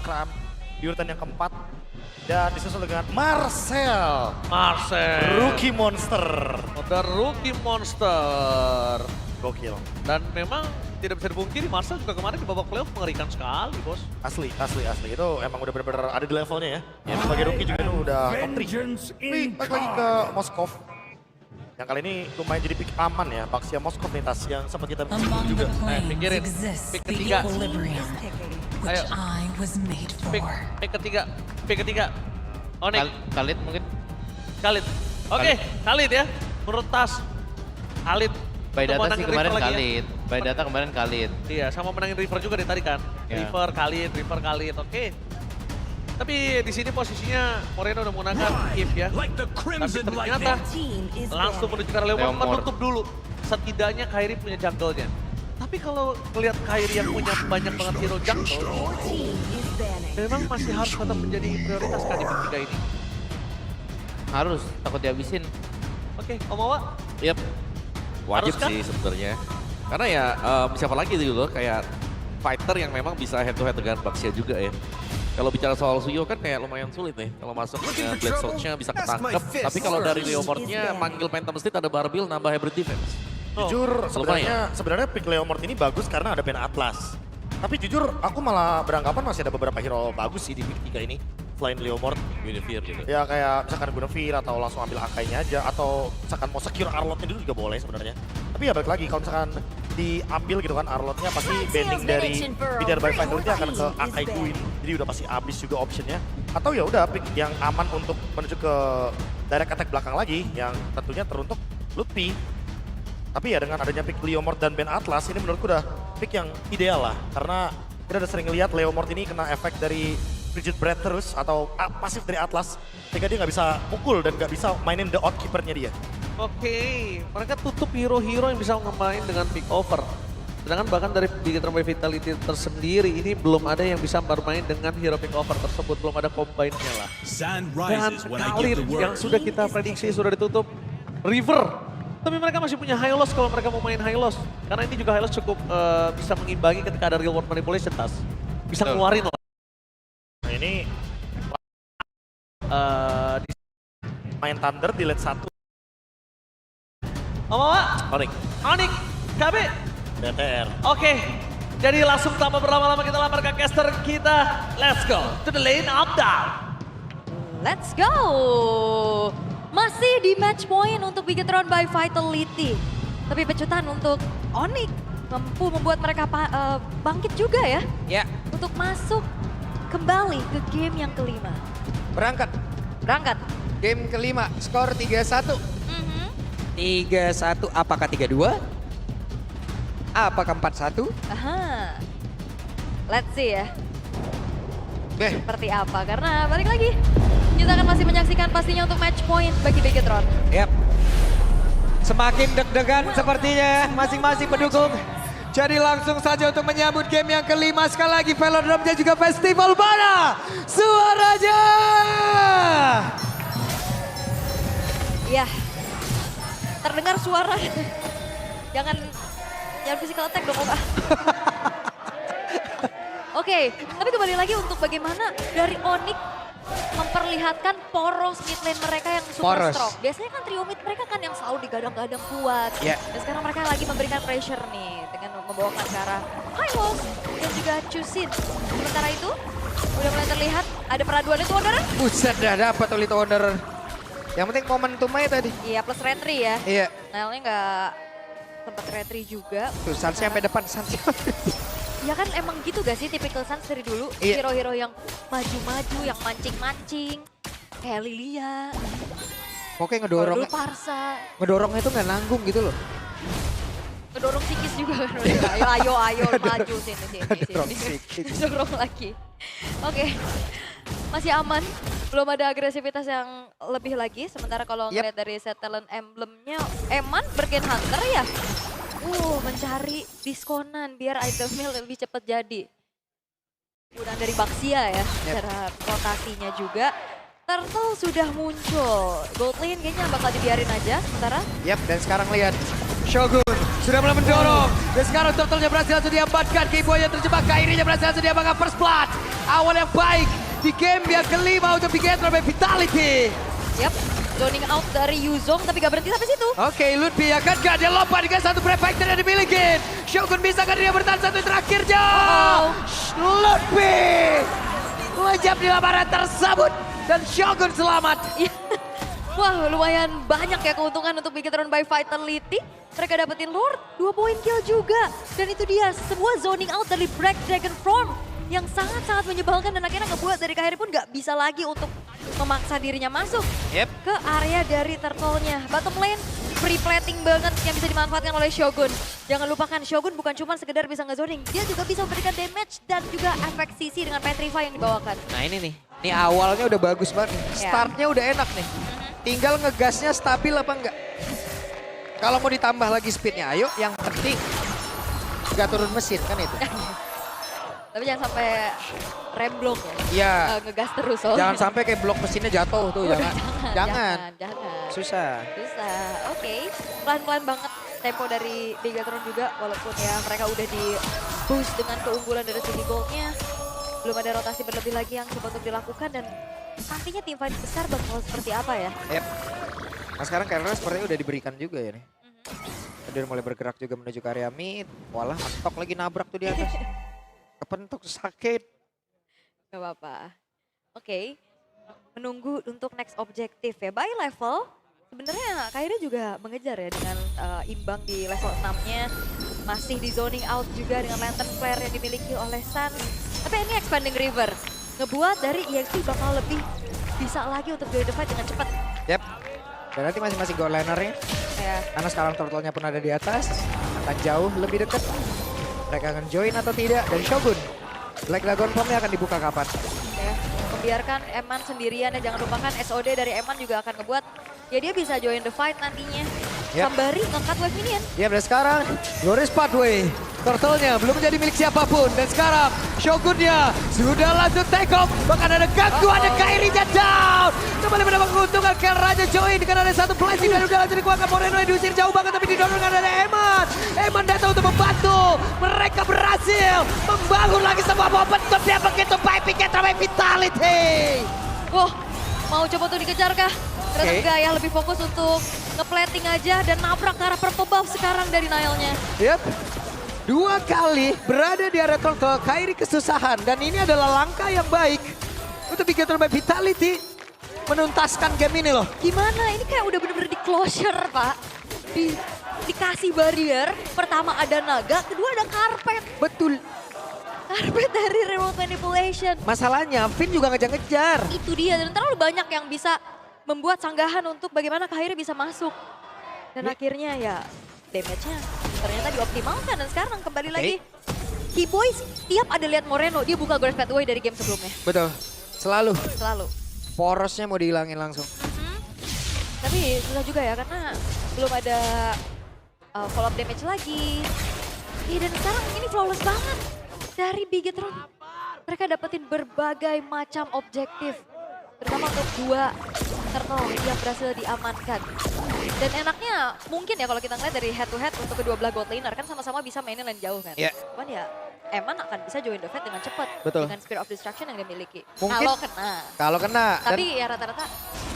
Kram di urutan yang keempat. Dan disusul dengan Marcel. Rookie Monster. The Rookie Monster. Gokil. Dan memang tidak bisa dipungkiri, Marcel juga kemarin di babak playoff mengerikan sekali, bos. Asli. Itu emang udah bener-bener ada di levelnya ya. Yang sebagai rookie juga itu udah top 3. Tapi balik lagi ke Moskov. Yang kali ini lumayan jadi pick aman ya, Baxia Moskov nih Tas yang sempat kita singgung juga. Pikirin, pick ketiga. Ayo. Pick ketiga. Onyx. Khalid mungkin. Khalid. Oke, Khalid ya. Menurut Tas. Khalid. By untuk data menangin sih kemarin River lagi ya. Khalid. By data kemarin Khalid. Iya, sama menangin River juga dari tadi kan. Ya. River Khalid, oke. Tapi di sini posisinya Moreno udah menggunakan Eve ya. Tapi ternyata langsung menuju ke Leomord menutup dulu. Setidaknya Kairi punya jungle-nya. Tapi kalau ngelihat Kairi yang punya banyak banget hero jungle, memang masih harus tetap menjadi prioritas kan di pick 3 ini. Harus, takut dihabisin. Oke, Omawa? Yap. Wajib Haruskah? sih sebenarnya. Karena ya siapa lagi gitu loh kayak fighter yang memang bisa head to head dengan Baxia juga ya. Kalau bicara soal Suyo kan kayak lumayan sulit nih. Kalau masuk Black Sword-nya bisa ketangkep. Tapi kalau dari Leomord-nya manggil Phantom State ada Barbil nambah hybrid defense. Jujur sebenarnya pick Leomord ini bagus karena ada band Atlas. Tapi jujur aku malah beranggapan masih ada beberapa hero bagus sih di pick 3 ini. Selain Leomord. Unifear gitu. Ya kayak misalkan Guinevere atau langsung ambil Akainya aja. Atau misalkan mau secure Arlotnya dulu juga boleh sebenarnya. Tapi ya balik lagi kalau misalkan diambil gitu kan Arlotnya pasti bending dari Leader by Fighter akan ke Akai Queen. Jadi udah pasti habis juga optionnya. Atau ya udah pick yang aman untuk menuju ke direct attack belakang lagi. Yang tentunya teruntuk Lutfi. Tapi ya dengan adanya pick Leomord dan band Atlas ini menurutku udah pick yang ideal lah. Karena kita udah sering lihat Leomord ini kena efek dari Frigid Breath terus atau pasif dari Atlas. Sehingga dia nggak bisa pukul dan nggak bisa mainin the outkeeper-nya dia. Oke, mereka tutup hero-hero yang bisa ngemain dengan pick over. Sedangkan bahkan dari Bigetron by Vitality tersendiri ini belum ada yang bisa bermain dengan hero pick over tersebut. Belum ada combine-nya lah. Dan Khalid yang sudah kita prediksi sudah ditutup. River. Tapi mereka masih punya high loss kalau mereka mau main high loss. Karena ini juga high loss cukup bisa mengimbangi ketika ada real world manipulation Tas. Bisa ngeluarin lah. Nah ini Di main Thunder di late 1 Omawa, Onyx, KB. BTR. Oke, jadi langsung tanpa berlama-lama kita lamar ke caster kita. Let's go to the lane up down. Let's go! Masih di match point untuk Bigetron by Vitality. Tapi pecutan untuk Onyx mampu membuat mereka bangkit juga ya. Ya, Untuk masuk kembali ke game yang kelima. berangkat. Game Kelima, skor 3-1. Mhm. 3-1, apakah 3-2? Apakah 4-1? Aha. Let's see ya, Beh, seperti apa. Karena balik lagi, kita akan masih menyaksikan pastinya untuk match point bagi Bigetron. yap. Semakin deg-degan sepertinya masing-masing pendukung. Jadi langsung saja untuk menyambut game yang kelima. Sekali lagi Velodrome-nya juga festival mana suaranya. Ya, terdengar suara. Jangan physical attack dong, Oka. Oke, tapi kembali lagi untuk bagaimana dari Onyx memperlihatkan poros mid lane mereka yang super Poros. strong. Biasanya kan trio mid mereka kan yang selalu digadang-gadang kuat. Ya. Dan sekarang mereka lagi memberikan pressure nih dengan membawakan ke arah Hylos dan juga Chusin. Sementara itu udah mulai terlihat ada peraduan itu Wanderer. Buset dah dapat Olito Wanderer. Yang penting momentum aja tadi. Iya plus retry ya. Iya. Nailnya nggak sempat retry juga. Tuh Sansnya sampai depan Sansnya. Ya kan emang gitu gak sih tipikal Suns dari dulu? Iya. Hero-hero yang maju-maju, yang mancing-mancing. Kayak Lilia, Pokoknya Gordul Parsa. ngedorongnya tuh nggak nanggung gitu loh. Ngedorong sikis juga kan. Ayo maju sini. Ngedorong sikis. Dorong lagi. Oke. Masih aman. Belum ada agresivitas yang lebih lagi. Sementara kalau Yep. ngeliat dari set talent emblemnya, Eman Bergen Hunter ya. Mencari diskonan biar itemnya lebih cepat jadi. Kemudian dari Baxia ya, secara rotasinya juga. Turtle sudah muncul. Gold lane kayaknya bakal dibiarin aja sementara. Yap, dan sekarang lihat Shogun sudah mulai mendorong. Dan sekarang Turtle-nya berhasil langsung diamankan. Keyboardnya terjebak, Kairi-nya berhasil langsung diamankan first blood. Awal yang baik di game yang kelima untuk Bigetron by Vitality. Yap, zoning out dari Yuzong tapi gak berhenti sampai situ. Oke, Ludwig akan gak dia lompat dengan satu prefactor yang dimiliki. Shogun bisa kan dia bertahan satu terakhirnya. Ludwig lejap di lamaran tersebut dan Shogun selamat. Wah, lumayan banyak ya keuntungan untuk Bigetron by Vitality. Mereka dapetin Lord, 2 poin kill juga. Dan itu dia, sebuah zoning out dari Black Dragon Form yang sangat-sangat menyebalkan dan akhirnya ngebuat dari Kairi pun gak bisa lagi untuk memaksa dirinya masuk ke area dari turtle-nya. Bottom lane, free plating banget yang bisa dimanfaatkan oleh Shogun. Jangan lupakan Shogun bukan cuma sekedar bisa nge-zoning, dia juga bisa memberikan damage dan juga efek CC dengan Petrify yang dibawakan. Nah ini nih, ini awalnya udah bagus banget nih. Ya. Startnya udah enak nih. Tinggal ngegasnya stabil apa enggak. Kalau mau ditambah lagi speednya, ayo yang penting nggak turun mesin kan itu. Tapi jangan sampai remblok ya. Iya. Ngegas terus soalnya. Jangan sampai kayak blok mesinnya jatuh tuh, jangan. Jangan. Susah. Oke. Pelan-pelan banget tempo dari Bigetron juga. Walaupun ya mereka udah di boost dengan keunggulan dari City Gold-nya. Belum ada rotasi berlebih lagi yang coba untuk dilakukan. Dan nantinya tim fight besar bakal seperti apa ya? Yep. Nah sekarang Kairos sepertinya udah diberikan juga ya nih. Dia udah mulai bergerak juga menuju ke area mid. Walah, mentok lagi nabrak tuh di atas. Kepentok sakit. Gak apa-apa. Oke. Menunggu untuk next objektif ya. By level, sebenarnya Kairi juga mengejar ya dengan imbang di level 6-nya. Masih di zoning out juga dengan lantern flare yang dimiliki oleh Sun. Tapi ini expanding river. Ngebuat dari EXP bakal lebih bisa lagi untuk join the fight dengan cepat. Yep. Dan nanti masing-masing goal linernya. Ya. Karena sekarang turtle-nya pun ada di atas. Akan jauh lebih dekat. Mereka akan join atau tidak. Dan Shogun. Black Dragon Form-nya akan dibuka kapan? Ya. Membiarkan Eman sendirian dan jangan lupakan SOD dari Eman juga akan ngebuat. Ya dia bisa join the fight nantinya. Yep. Sambari nge-cut wave minion. Ya dan sekarang Glorious Pathway. Turtle-nya belum menjadi milik siapapun. Dan sekarang Shogun-nya sudah langsung take off. Bahkan ada gangguan dan Kairi-nya down. Kembali mendapat keuntungan Kel Raja join dengan ada satu blessing dan udah langsung dikeluarkan Moreno yang diusir jauh banget tapi didorong dengan ada Eman. Eman datang untuk membantu. Mereka berhasil membangun lagi sebuah momentum yang begitu baik Bigetron by Vitality. Wah, mau coba untuk dikejar kah? Ternyata Oke. enggak ya, lebih fokus untuk nge-plating aja dan nabrak ke arah purple buff sekarang dari Nile-nya. Yep. 2 kali berada di area turtle, Kairi kesusahan. Dan ini adalah langkah yang baik untuk Bigetron by Vitality menuntaskan game ini loh. Gimana? Ini kayak udah bener-bener di closure, Pak. Dikasih barrier, pertama ada naga, kedua ada karpet. Betul. Karpet dari remote manipulation. Masalahnya Finn juga ngejar-ngejar. Itu dia, dan terlalu banyak yang bisa membuat sanggahan untuk bagaimana Kairi bisa masuk. Dan akhirnya ya damage-nya ternyata dioptimalkan dan sekarang kembali lagi. Keyboy tiap ada lihat Moreno, dia buka Grass Pathway dari game sebelumnya. Betul. Selalu. Selalu. Porosnya mau dihilangin langsung. Tapi susah juga ya karena belum ada follow up damage lagi. Dan sekarang ini flawless banget dari Bigetron. Mereka dapetin berbagai macam objektif. Terutama untuk 2 turtle yang berhasil diamankan. Dan enaknya mungkin ya kalau kita ngeliat dari head to head untuk kedua belah gold laner kan sama-sama bisa mainin lane jauh kan. Iya. Cuman ya Eman akan bisa join the fight dengan cepat. Betul. Dengan Spear of Destruction yang dia miliki. Mungkin Kalau kena. Kalau kena. Tapi ya rata-rata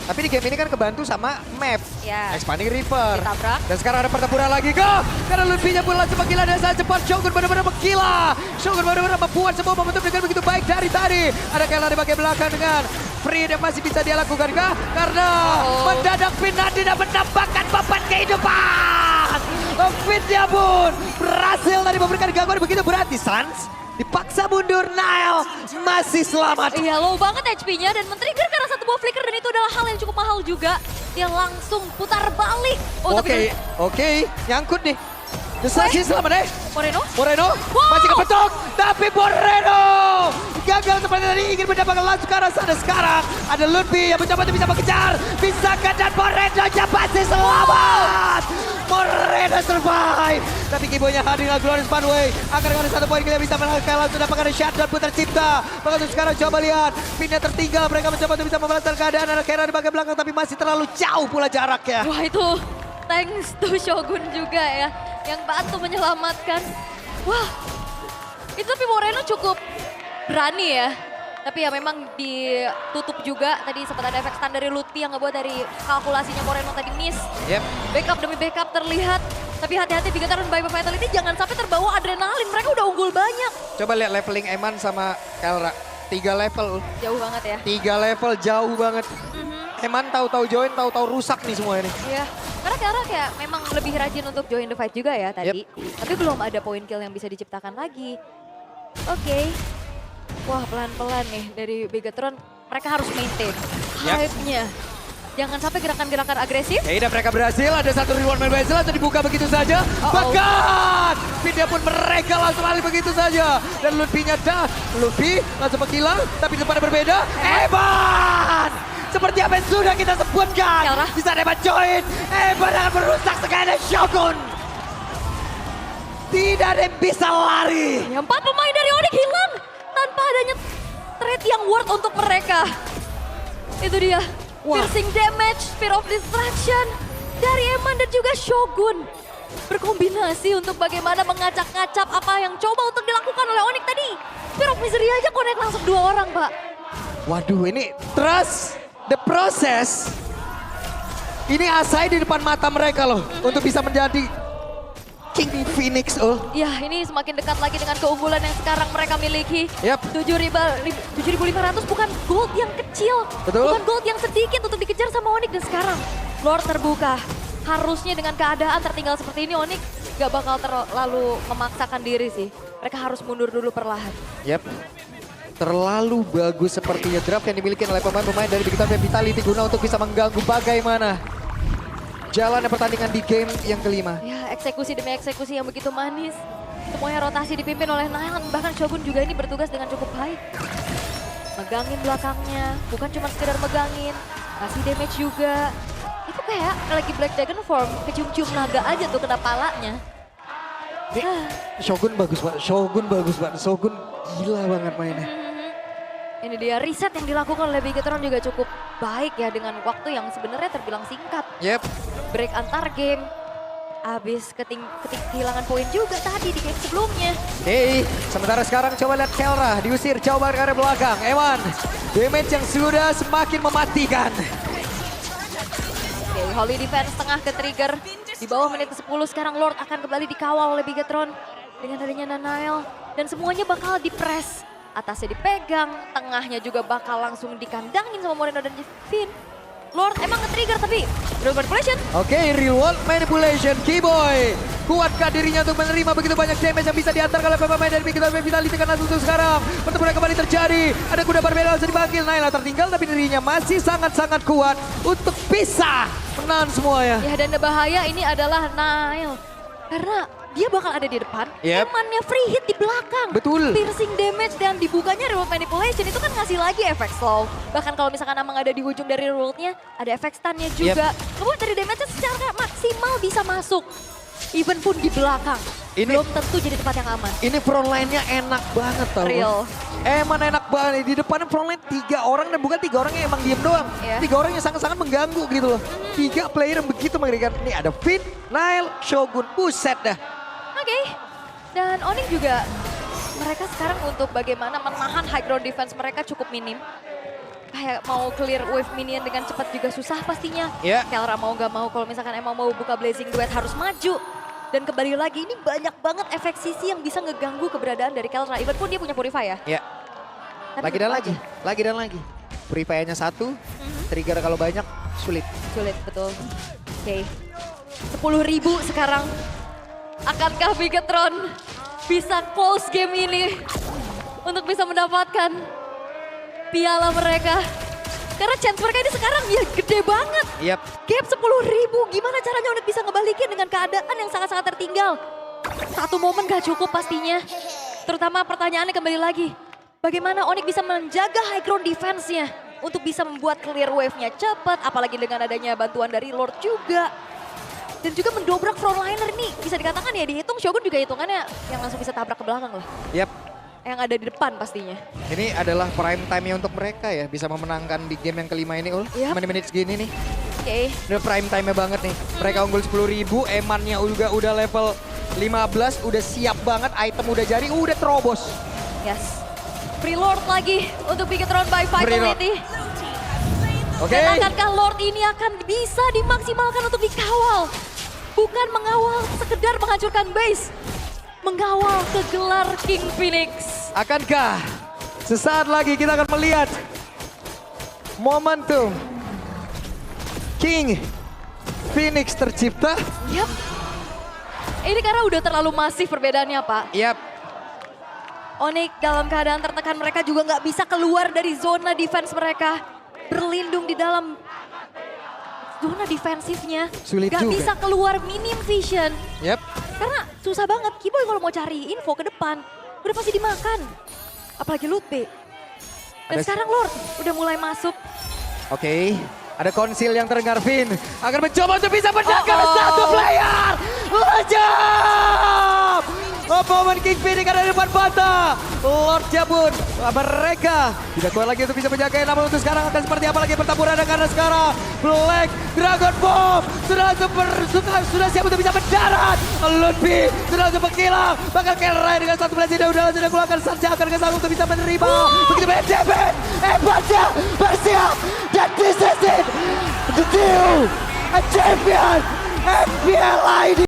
Tapi di game ini kan kebantu sama map. ya Expanding River. ditabrak. Dan sekarang ada pertempuran lagi. Go! Karena Ludwig-nya pun langsung menggila dan sangat cepat. Shogun benar-benar menggila. Shogun benar-benar membuat semua momentum dengan begitu baik dari tadi. Ada Kayla di bagian belakang dengan free yang masih bisa dia lakukan kah? Karena mendadak Finn tidak menambahkan beban kehidupan. Finn-nya pun berhasil tadi memberikan gangguan begitu berarti Sans dipaksa mundur. Nile masih selamat. Iya, low banget HP-nya dan men-trigger karena satu buah flicker dan itu adalah hal yang cukup mahal juga. Dia langsung putar balik. Oh, tapi Oke, nyangkut nih. Desaksi selamat deh. Moreno? Masih kepetok, tapi Moreno gagal seperti tadi ingin mendapatkan langsung ke arah sana. Sekarang ada Ludwig yang mencoba untuk bisa mengejar. Bisakah dan Moreno masih selamat. Moreno survive. Tapi Kibonya hadir dengan Glorious Pathway. Akan ada 1 poin kita bisa menangkan langsung dapatkan shutdown pun tercipta. Maka untuk sekarang coba lihat. Pinnya tertinggal, mereka mencoba untuk bisa membalaskan keadaan. Ada Kera di bagian belakang tapi masih terlalu jauh pula jaraknya. Wah, itu thanks to Shogun juga ya. yang bantu menyelamatkan. Wah, itu tapi Moreno cukup berani ya. Tapi ya memang ditutup juga, tadi sempat ada efek stun dari Lutfi yang ngebuat dari kalkulasinya Moreno tadi miss. Yep. Backup demi backup terlihat, tapi hati-hati Bigetron by Vitality jangan sampai terbawa adrenalin, mereka udah unggul banyak. Coba lihat leveling Eman sama Kelra. 3 level. Jauh banget ya. 3 level jauh banget. Eman tahu-tahu join, tahu-tahu rusak nih semua ini. Iya, karena Kelra kayak memang lebih rajin untuk join the fight juga ya tadi. Tapi belum ada point kill yang bisa diciptakan lagi. Oke. Wah, pelan-pelan nih dari Bigetron, mereka harus maintain hype-nya. Jangan sampai gerakan-gerakan agresif. Dan mereka berhasil, ada satu reward main Basil atau dibuka begitu saja. Bahkan Pinnya pun mereka langsung lari begitu saja. Dan Lutfi-nya Lutfi langsung menghilang, tapi di depannya berbeda. Eman! Seperti apa yang sudah kita sebutkan. Kelra. Bisa Eman join. Eman akan merusak sekali Shogun. Tidak ada yang bisa lari. Ya, 4 pemain dari Onyx hilang tanpa adanya trade yang worth untuk mereka. Itu dia. Piercing damage, Spear of Distraction dari Eman dan juga Shogun. Berkombinasi untuk bagaimana mengacak-ngacap apa yang coba untuk dilakukan oleh Onyx tadi. Spear of Misery aja connect langsung 2 orang, Pak. Waduh, ini trust the process. Ini Asai di depan mata mereka loh. Untuk bisa menjadi King Phoenix. Ya, ini semakin dekat lagi dengan keunggulan yang sekarang mereka miliki. Yap. 7.500 bukan gold yang kecil. Betul. Bukan gold yang sedikit untuk dikejar sama Onyx. Dan sekarang Lord terbuka. Harusnya dengan keadaan tertinggal seperti ini Onyx gak bakal terlalu memaksakan diri sih. Mereka harus mundur dulu perlahan. Yap. Terlalu bagus sepertinya draft yang dimiliki oleh pemain-pemain dari Big Time Vitality guna untuk bisa mengganggu bagaimana jalannya pertandingan di game yang kelima. Ya, eksekusi demi eksekusi yang begitu manis. Semuanya rotasi dipimpin oleh Niall. Bahkan Shogun juga ini bertugas dengan cukup baik. Megangin belakangnya, bukan cuma sekedar megangin. Kasih damage juga. Itu kayak lagi Black Dragon form, kecium-cium naga aja tuh kena palanya. Shogun bagus banget, Shogun bagus banget, Shogun gila banget mainnya. Ini dia reset yang dilakukan oleh Bigetron juga cukup baik ya dengan waktu yang sebenarnya terbilang singkat. Yep. Break antar game. Abis kehilangan poin juga tadi di game sebelumnya. Oke, sementara sekarang coba lihat Kelra diusir jauh banget ke area belakang. Eman, damage yang sudah semakin mematikan. Oke, Holy Defense tengah ke trigger. Di bawah menit ke-10 sekarang Lord akan kembali dikawal oleh Bigetron. Dengan adanya Nanael. Dan semuanya bakal di-press. Atasnya dipegang, tengahnya juga bakal langsung dikandangin sama Moreno dan Finn. Lord emang nge-trigger tapi real manipulation. Oke, real world manipulation, Keyboy. Kuatkah dirinya untuk menerima begitu banyak damage yang bisa diantarkan oleh pemain dari Big Time Vitality karena untuk sekarang pertempuran kembali terjadi. Ada kuda berbeda langsung dipanggil, Naila tertinggal tapi dirinya masih sangat-sangat kuat untuk bisa menahan semuanya. Ya dan bahaya ini adalah Nail. Karena dia bakal ada di depan, Yep. Emannya free hit di belakang. Betul. Piercing damage dan dibukanya real manipulation itu kan ngasih lagi efek slow. Bahkan kalau misalkan Amang ada di ujung dari real-nya, ada efek stunnya juga. Kemudian dari damage-nya secara maksimal bisa masuk. Even pun di belakang. Ini- Belum tentu jadi tempat yang aman. Ini front line-nya enak banget tau. Real. Eman enak banget. Di depannya front line 3 orang dan bukan 3 orang yang emang diem doang. Iya. 3 orang yang sangat-sangat mengganggu gitu loh. 3 player yang begitu mengerikan. Nih ada Finn, Nile, Shogun. Buset dah. Oke. Dan Onyx juga mereka sekarang untuk bagaimana menahan high ground defense mereka cukup minim. Kayak mau clear wave minion dengan cepat juga susah pastinya. Iya. Kelra mau gak mau kalau misalkan emang mau buka Blazing Duet harus maju. Dan kembali lagi ini banyak banget efek sisi yang bisa ngeganggu keberadaan dari Kelra. Even pun dia punya Purify ya. Ya. Tapi Lagi dan tetap lagi. aja Lagi dan lagi. Purify-nya 1. Trigger kalau banyak sulit. sulit betul. Oke. 10.000 sekarang. Akankah Bigetron bisa close game ini untuk bisa mendapatkan piala mereka? Karena chance mereka ini sekarang ya gede banget. Yap. Gap 10.000, gimana caranya Onyx bisa ngebalikin dengan keadaan yang sangat-sangat tertinggal? Satu momen gak cukup pastinya. Terutama pertanyaannya kembali lagi. Bagaimana Onyx bisa menjaga high ground defense-nya untuk bisa membuat clear wave-nya cepat, apalagi dengan adanya bantuan dari Lord juga. Dan juga mendobrak frontliner nih, bisa dikatakan ya dihitung Shogun juga hitungannya yang langsung bisa tabrak ke belakang loh. Yap. Yang ada di depan pastinya. Ini adalah prime time-nya untuk mereka ya. Bisa memenangkan di game yang kelima ini, Ul. Yap. Menit segini nih. Oke. Udah prime time-nya banget nih. Mereka unggul 10.000, Emannya juga udah level 15 udah siap banget, item udah jadi, udah terobos. Yes. Preload lagi untuk Bigetron by Preload. Vitality. Oke. Dan akankah Lord ini akan bisa dimaksimalkan untuk dikawal? Bukan mengawal sekedar menghancurkan base. Mengawal ke gelar King Phoenix. Akankah sesaat lagi kita akan melihat momentum King Phoenix tercipta? Yap. Ini karena udah terlalu masif perbedaannya, Pak. Yap. Onyx dalam keadaan tertekan, mereka juga nggak bisa keluar dari zona defense mereka. Berlindung di dalam zona defensifnya. Sulit Nggak juga. bisa keluar minim vision. Yap. Karena susah banget, Kiboy kalau mau cari info ke depan, udah pasti dimakan. Apalagi loot B. Dan Ada- sekarang Lord udah mulai masuk. Oke. Ada konsil yang terdengar, Vin akan mencoba untuk bisa menjaga satu player. Lejam! Opponent King Phoenix ada di depan mata. Lord Jabun, mereka tidak kuat lagi untuk bisa menjaga, namun untuk sekarang akan seperti apa lagi pertempuran karena sekarang Black Dragon Bomb sudah siap untuk bisa mendarat. Ludwig sudah langsung menghilang, bakal Kelrai dengan satu belas tidak udah langsung keluarkan saja akan kesal untuk bisa menerima. Begitu banyak damage, hebatnya bersiap dan this is it, the deal, a champion, FPL ID.